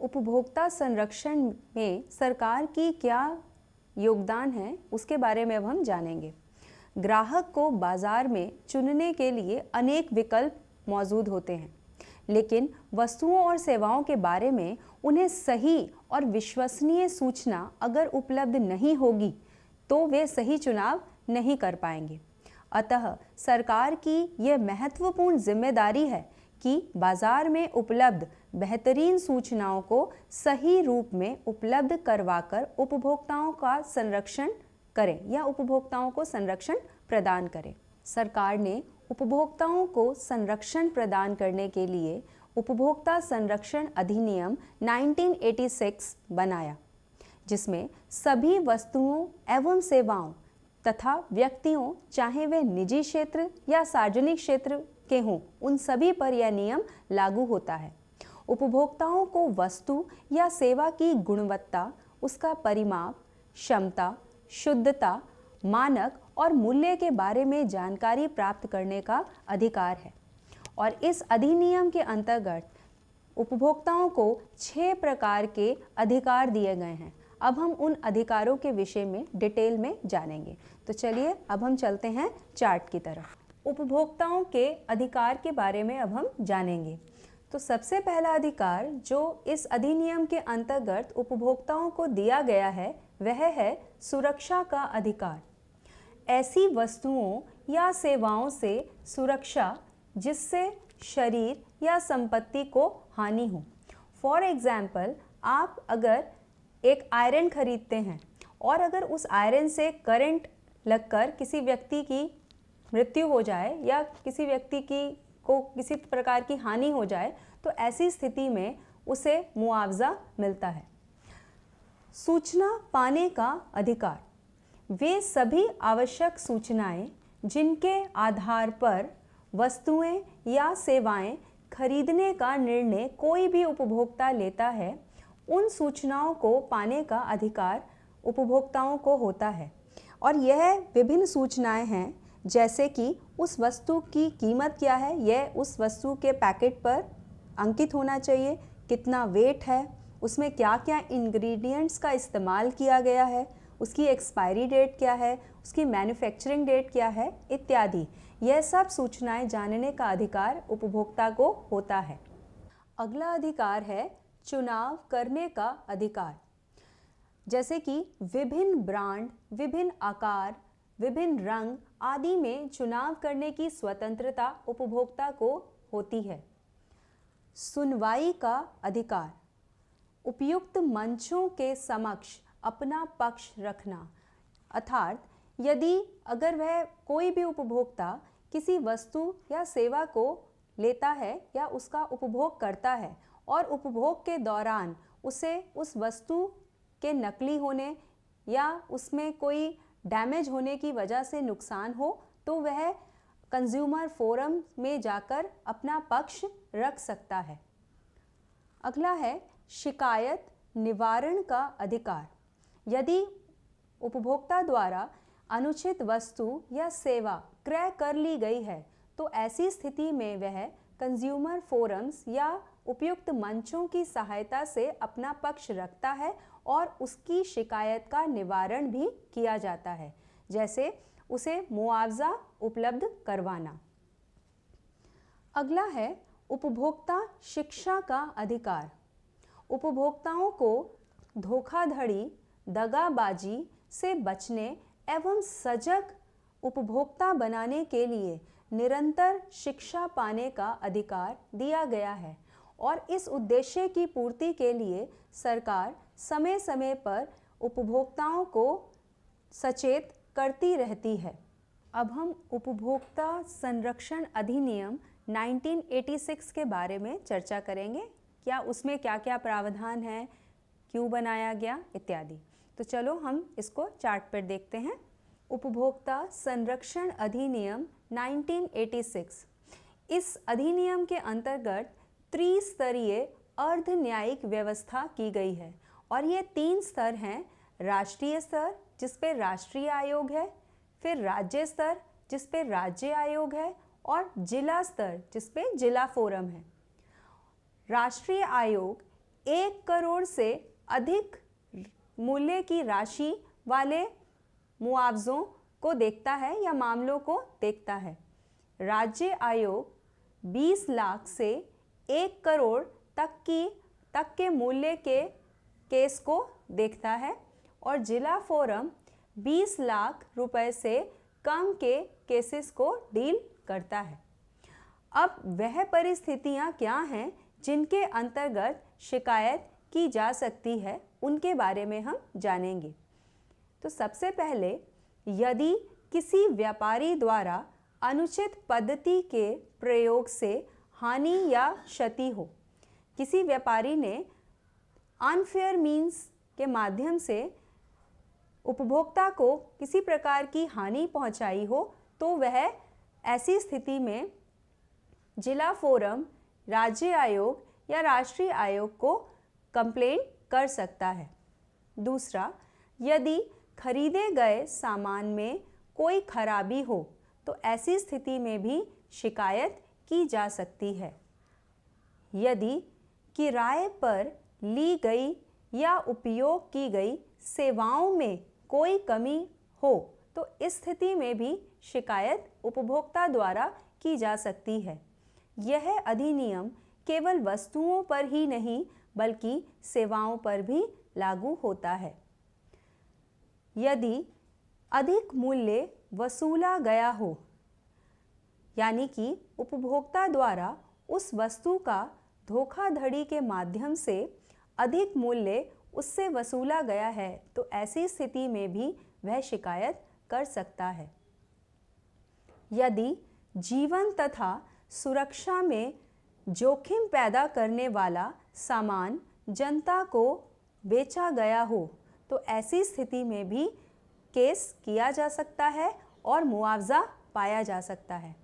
उपभोक्ता संरक्षण में सरकार की क्या योगदान है उसके बारे में अब हम जानेंगे। ग्राहक को बाजार में चुनने के लिए अनेक विकल्प मौजूद होते हैं, लेकिन वस्तुओं और सेवाओं के बारे में उन्हें सही और विश्वसनीय सूचना अगर उपलब्ध नहीं होगी तो वे सही चुनाव नहीं कर पाएंगे। अतः सरकार की यह महत्वपूर्ण जिम्मेदारी है कि बाजार में उपलब्ध बेहतरीन सूचनाओं को सही रूप में उपलब्ध करवाकर उपभोक्ताओं का संरक्षण करें या उपभोक्ताओं को संरक्षण प्रदान करें। सरकार ने उपभोक्ताओं को संरक्षण प्रदान करने के लिए उपभोक्ता संरक्षण अधिनियम 1986 बनाया, जिसमें सभी वस्तुओं एवं सेवाओं तथा व्यक्तियों, चाहे वे निजी क्षेत्र या सार्वजनिक क्षेत्र के हों, उन सभी पर यह नियम लागू होता है। उपभोक्ताओं को वस्तु या सेवा की गुणवत्ता, उसका परिमाप, क्षमता, शुद्धता, मानक और मूल्य के बारे में जानकारी प्राप्त करने का अधिकार है और इस अधिनियम के अंतर्गत उपभोक्ताओं को 6 प्रकार के अधिकार दिए गए हैं। अब हम उन अधिकारों के विषय में डिटेल में जानेंगे। तो चलिए अब हम चलते हैं चार्ट की तरफ। उपभोक्ताओं के अधिकार के बारे में अब हम जानेंगे। तो सबसे पहला अधिकार जो इस अधिनियम के अंतर्गत उपभोक्ताओं को दिया गया है वह है सुरक्षा का अधिकार। ऐसी वस्तुओं या सेवाओं से सुरक्षा जिससे शरीर या संपत्ति को हानि हो। फॉर एग्जाम्पल, आप अगर एक आयरन खरीदते हैं और अगर उस आयरन से करंट लगकर किसी व्यक्ति की मृत्यु हो जाए या किसी व्यक्ति को किसी प्रकार की हानि हो जाए तो ऐसी स्थिति में उसे मुआवजा मिलता है। सूचना पाने का अधिकार, वे सभी आवश्यक सूचनाएं जिनके आधार पर वस्तुएं या सेवाएं खरीदने का निर्णय कोई भी उपभोक्ता लेता है, उन सूचनाओं को पाने का अधिकार उपभोक्ताओं को होता है। और यह विभिन्न सूचनाएं हैं, जैसे कि उस वस्तु की कीमत क्या है, यह उस वस्तु के पैकेट पर अंकित होना चाहिए, कितना वेट है, उसमें क्या क्या इंग्रेडिएंट्स का इस्तेमाल किया गया है, उसकी एक्सपायरी डेट क्या है, उसकी मैन्युफैक्चरिंग डेट क्या है, इत्यादि। यह सब सूचनाएं जानने का अधिकार उपभोक्ता को होता है। अगला अधिकार है चुनाव करने का अधिकार। जैसे कि विभिन्न ब्रांड, विभिन्न आकार, विभिन्न रंग आदि में चुनाव करने की स्वतंत्रता उपभोक्ता को होती है। सुनवाई का अधिकार, उपयुक्त मंचों के समक्ष अपना पक्ष रखना, अर्थात यदि अगर वह कोई भी उपभोक्ता किसी वस्तु या सेवा को लेता है या उसका उपभोग करता है और उपभोग के दौरान उसे उस वस्तु के नकली होने या उसमें कोई डैमेज होने की वजह से नुकसान हो तो वह कंज्यूमर फोरम में जाकर अपना पक्ष रख सकता है। अगला है शिकायत निवारण का अधिकार। यदि उपभोक्ता द्वारा अनुचित वस्तु या सेवा क्रय कर ली गई है तो ऐसी स्थिति में वह कंज्यूमर फोरम्स या उपयुक्त मंचों की सहायता से अपना पक्ष रखता है और उसकी शिकायत का निवारण भी किया जाता है, जैसे उसे मुआवजा उपलब्ध करवाना। अगला है उपभोक्ता शिक्षा का अधिकार। उपभोक्ताओं को धोखाधड़ी, दगाबाजी से बचने एवं सजग उपभोक्ता बनाने के लिए निरंतर शिक्षा पाने का अधिकार दिया गया है और इस उद्देश्य की पूर्ति के लिए सरकार समय समय पर उपभोक्ताओं को सचेत करती रहती है। अब हम उपभोक्ता संरक्षण अधिनियम 1986 के बारे में चर्चा करेंगे। क्या उसमें क्या क्या प्रावधान है, क्यों बनाया गया इत्यादि। तो चलो हम इसको चार्ट पर देखते हैं। उपभोक्ता संरक्षण अधिनियम 1986, इस अधिनियम के अंतर्गत त्रिस्तरीय अर्ध न्यायिक व्यवस्था की गई है और ये 3 स्तर हैं। राष्ट्रीय स्तर जिस पे राष्ट्रीय आयोग है, फिर राज्य स्तर जिस पे राज्य आयोग है और जिला स्तर जिस पे जिला फोरम है। राष्ट्रीय आयोग 1 करोड़ से अधिक मूल्य की राशि वाले मुआवजों को देखता है या मामलों को देखता है। राज्य आयोग 20 लाख से 1 करोड़ तक के मूल्य के केस को देखता है और जिला फोरम 20 लाख रुपए से कम के केसेस को डील करता है। अब वह परिस्थितियां क्या हैं जिनके अंतर्गत शिकायत की जा सकती है, उनके बारे में हम जानेंगे। तो सबसे पहले, यदि किसी व्यापारी द्वारा अनुचित पद्धति के प्रयोग से हानि या क्षति हो, किसी व्यापारी ने अनफेयर मीन्स के माध्यम से उपभोक्ता को किसी प्रकार की हानि पहुंचाई हो, तो वह ऐसी स्थिति में जिला फोरम, राज्य आयोग या राष्ट्रीय आयोग को कंप्लेंट कर सकता है। दूसरा, यदि खरीदे गए सामान में कोई खराबी हो तो ऐसी स्थिति में भी शिकायत की जा सकती है। यदि किराए पर ली गई या उपयोग की गई सेवाओं में कोई कमी हो तो इस स्थिति में भी शिकायत उपभोक्ता द्वारा की जा सकती है। यह अधिनियम केवल वस्तुओं पर ही नहीं बल्कि सेवाओं पर भी लागू होता है। यदि अधिक मूल्य वसूला गया हो, यानी कि उपभोक्ता द्वारा उस वस्तु का धोखाधड़ी के माध्यम से अधिक मूल्य उससे वसूला गया है, तो ऐसी स्थिति में भी वह शिकायत कर सकता है। यदि जीवन तथा सुरक्षा में जोखिम पैदा करने वाला सामान जनता को बेचा गया हो तो ऐसी स्थिति में भी केस किया जा सकता है और मुआवजा पाया जा सकता है।